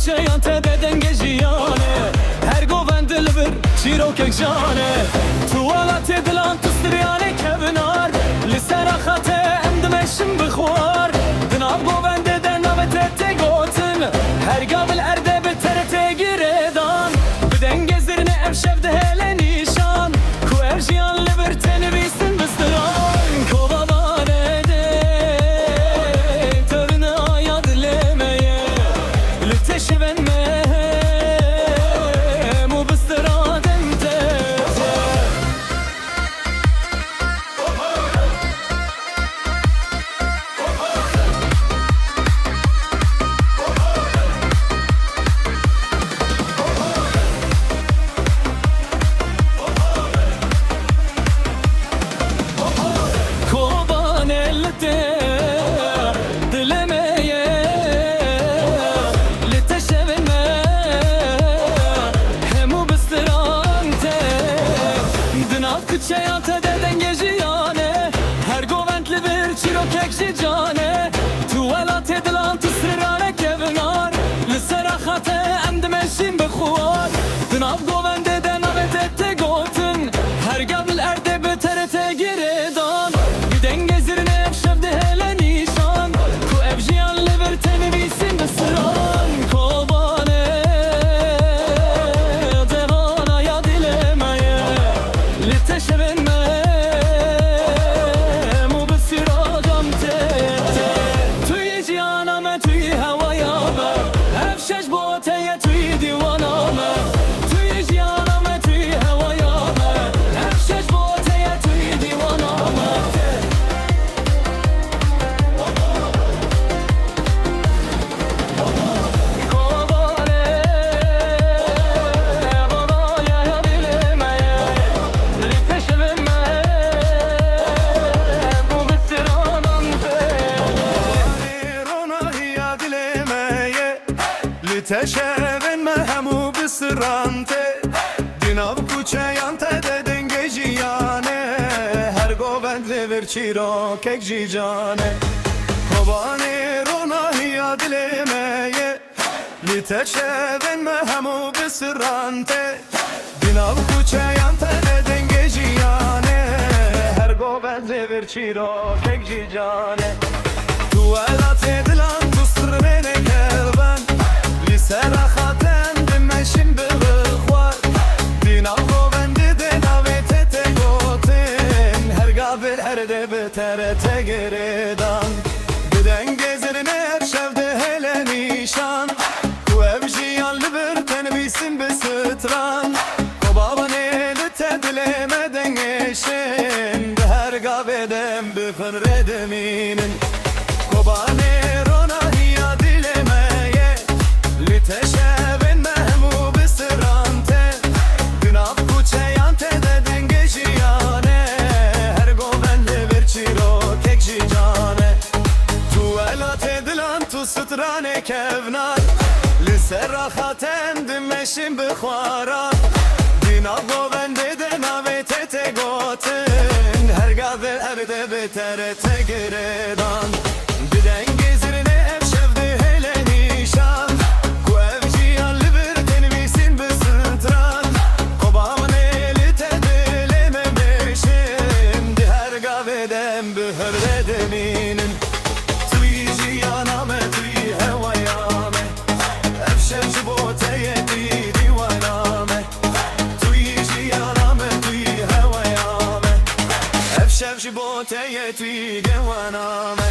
kuçeyan te de dengejiyane her govend dilbir çirokek jane tuvala te dilan tustriyane kevinar li ser xate em dimeşim bixwar dinav govende de navete te gotin her gabil erde bi terete giredan bi dengezirine ev şevde hele nişan ku ev jiyan li bir tenvisin bistiran kovavane de tevne ayad lemeye li teşvenme mu bistiradem te Kuçeyan te de dengejiyane her goventli bir çirokek jane tuvala te dilan tusrirane kevinar li ser xate em dimeşim bixwar dinav govende de navete te gotin her gabil erde bi terete giredan bi dengezirine ev şevde hele nişan ku ev jiyan li bir tenvisin bisiran kovane devana ya dilemeye li teşvenme mu bisiradam te tuyi ciyana me tuyi hevaya me ev şeş boteye tuyi divana me tuyi ciyana me tuyi hevaya me ev şeş boteye tuyi divana me kovane bana ya bilemeye li teşvenme bu bisiradam te Rona hiya dilemeye li teşevenme hemu bisrante dinav kuçeyan te de dengejiyane her govendli bir çirokek jane kovane rona hiya dilemeye li teşevenme hemu bisrante dinav kuçeyan te de dengejiyane her govendli bir çirokek jane tuvala te dilan tustrine kelben li ser xaten dimeşim bixwar dinav govende de navete te gotin her gabil erde bi terete giredan bi dengezirine ev şevde hele nişan ku ev jiyan li bir tenvisin bisitran ko babane li te dilemeden eşin bi her gaveden bi fırredeminin kobane rona hiya dilemeye li teşevenme hemu bisrante dinav kuçeyan te de dengejiyane her govende bir çirokek jane tuvala te dilan tustrane kevnar li ser xaten dimeşim bixwara dinav govende de navete te gotin her gabil erde bi terete giredan bi dengezirine ev şevde hele nişan ku ev jiyan li bir tenvisin bisitran kobamane li te dilememişim di her gaveden bi hırredeminin tuyi jiyana me tuyi hevaya me ev şevci boteye tuyi divana me tuyi jiyana me tuyi hevaya me ev şevci boteye tuyi divana me